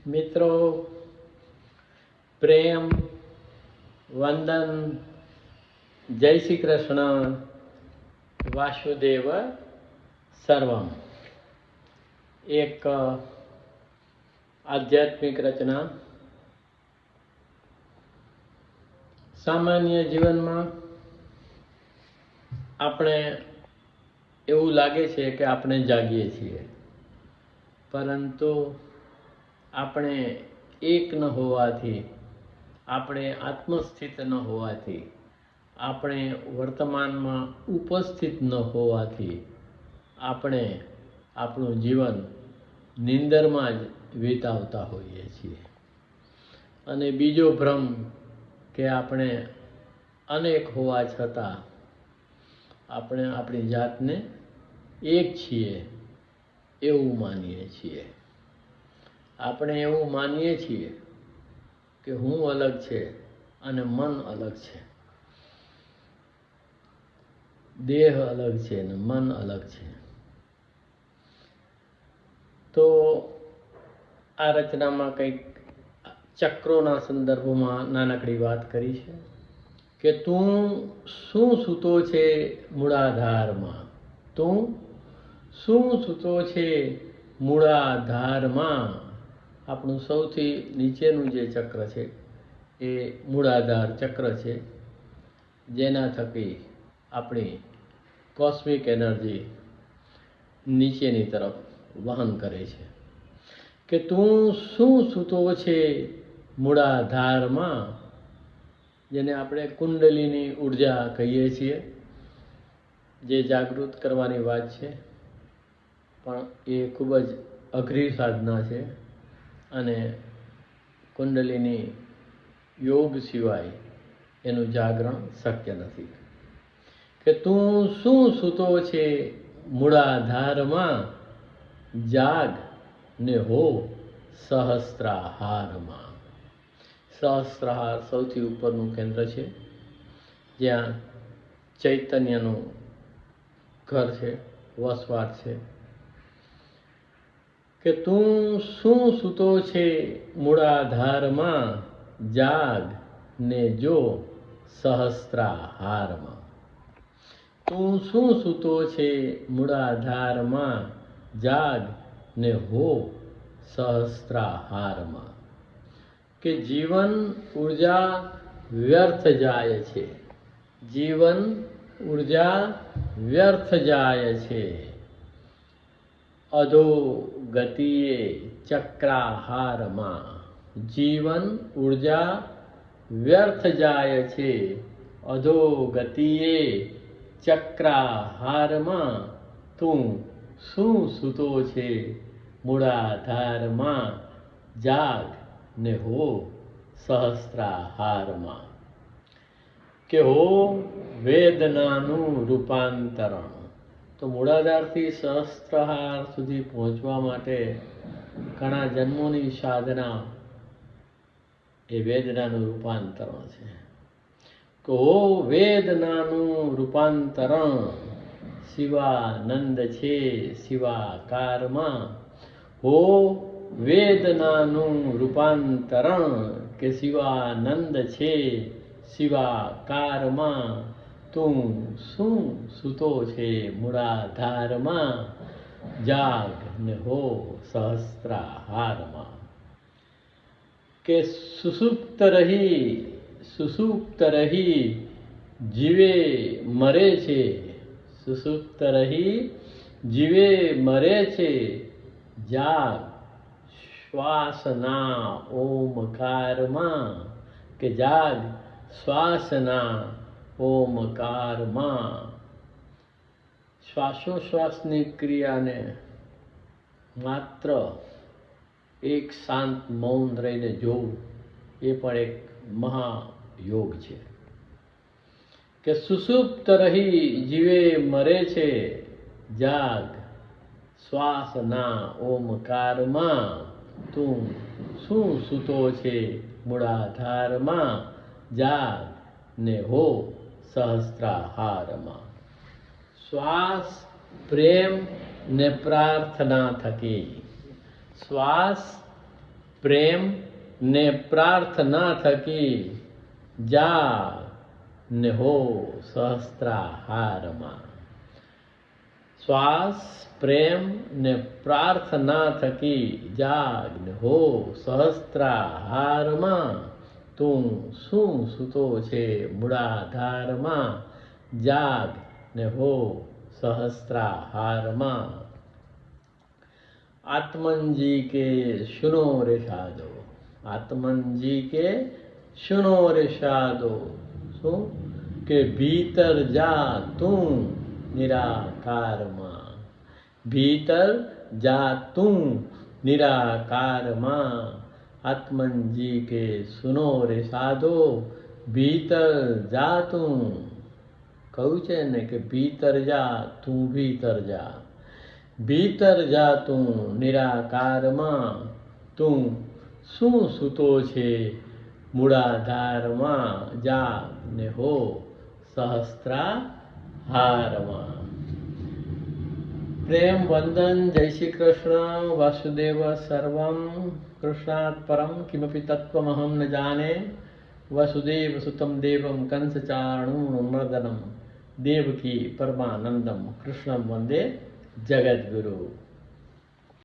મિત્રો, પ્રેમ, વંદન, જય શ્રી કૃષ્ણ, વાસુદેવ સર્વમ. એક આધ્યાત્મિક રચના. સામાન્ય જીવનમાં આપણે એવું લાગે છે કે આપણે જાગીએ છીએ, પરંતુ આપણે એક ન હોવાથી, આપણે આત્મસ્થિત ન હોવાથી, આપણે વર્તમાનમાં ઉપસ્થિત ન હોવાથી આપણે આપણું જીવન નિંદરમાં જ વિતાવતા હોઈએ છીએ. અને બીજો ભ્રમ કે આપણે અનેક હોવા છતાં આપણે આપણી જાતને એક છીએ એવું માનીએ છીએ. આપણે એવું માનીએ છીએ કે હું અલગ છે અને મન અલગ છે, દેહ અલગ છે અને મન અલગ છે. તો આ રચનામાં કંઈક ચક્રોના સંદર્ભમાં નાનકડી વાત કરી છે કે તું શું સૂતો છે મૂળાધારમાં, તું શું સૂતો છે મૂળાધારમાં. આપણું સૌથી નીચેનું જે ચક્ર છે એ મૂળાધાર ચક્ર છે, જેના થકી આપણી કોસ્મિક એનર્જી નીચેની તરફ વહન કરે છે. કે તું શું સૂતો છે મૂળાધારમાં, જેને આપણે કુંડલીની ઉર્જા કહીએ છીએ, જે જાગૃત કરવાની વાત છે, પણ એ ખૂબ જ અઘરી સાધના છે અને કુંડલીની યોગ સિવાય એનું જાગરણ શક્ય નથી. કે તું શું સૂતો છે મૂળાધારમાં, જાગ ને હો સહસ્ત્રાહારમાં. સહસ્ત્રાહાર સૌથી ઉપરનું કેન્દ્ર છે, જ્યાં ચૈતન્યનું ઘર છે, વસવાટ છે. કે તું શું સૂતો છે મૂળાધારમાં, જાગ ને જો સહસ્ત્રાહારમાં. તું શું સૂતો છે મૂળાધારમાં, જાગ ને હો સહસ્ત્રાહારમાં. કે જીવન ઉર્જા વ્યર્થ જાય છે, જીવન ઉર્જા વ્યર્થ જાય છે. અધો ગતિએ ચક્રાહારમાં. જીવન ઉર્જા વ્યર્થ જાય છે, અધો ગતિએ ચક્રાહારમાં. તું શું સૂતો છે મૂળાધારમાં, જાગ ને હો સહસ્ત્રાહારમાં. કે હો વેદનાનું રૂપાંતરણ. તો મૂળાધારથી સહસ્ત્રાહાર સુધી પહોંચવા માટે ઘણા જન્મોની સાધના એ વેદનાનું રૂપાંતરણ છે. કે હો વેદનાનું રૂપાંતરણ, શિવાનંદ છે શિવાકારમાં. હો વેદનાનું રૂપાંતરણ, કે શિવાનંદ છે શિવાકારમાં. તું શું સૂતો છે મૂળાધારમાં, જાગ ને હો સહસ્ત્રાહારમાં. કે સુષુપ્ત રહી જીવે મરે છે, સુષુપ્ત રહી જીવે મરે છે. જાગ શ્વાસના ઓમકારમાં. કે જાગ શ્વાસના ઓમકારમાં. શ્વાસોશ્વાસની ક્રિયાને માત્ર એક શાંત મૌન રહીને જોવું એ પણ એક મહાયોગ છે. કે સુષુપ્ત રહી જીવે મરે છે, જાગ શ્વાસના ઓમકારમાં. તું શું સૂતો છે મૂળાધારમાં, જાગ ને હો સહસ્ત્રાહારમાં. શ્વાસ પ્રેમ ને પ્રાર્થના થકી, શ્વાસ પ્રેમ ને પ્રાર્થના થકી જાગ ને હો સહસ્ત્રાહારમાં. શ્વાસ પ્રેમ ને પ્રાર્થના થકી જાગ ને હો સહસ્ત્રાહારમાં. તું શું સૂતો છે મૂળાધારમાં, જાગ ને હો સહસ્ત્રાહારમાં. आत्मन जी के सुनो रे साधो, आत्मन जी के सुनो रे साधो. શું કે ભીતર જા તું નિરાકારમાં, ભીતર જા તું નિરાકારમાં. આત્મનજી કે સુનો રે સાધો, ભીતર જા તું. કહ્યું છે ને કે ભીતર જા તું, ભીતર જા, ભીતર જા તું નિરાકારમાં. તું શું સૂતો છે મૂળાધારમાં, જાગ ને હો સહસ્ત્રાહારમાં. પ્રેમ વંદન. જય શ્રી કૃષ્ણ. વાસુદેવ સર્વમ કૃષ્ણાત પરમ કિમપી તત્વમહમ ન જાને. વસુદેવ સુતમ દેવમ કંસચાણૂરમર્દનમ દેવકી પરમાનંદમ કૃષ્ણમ વંદે જગદ્ગુરુ.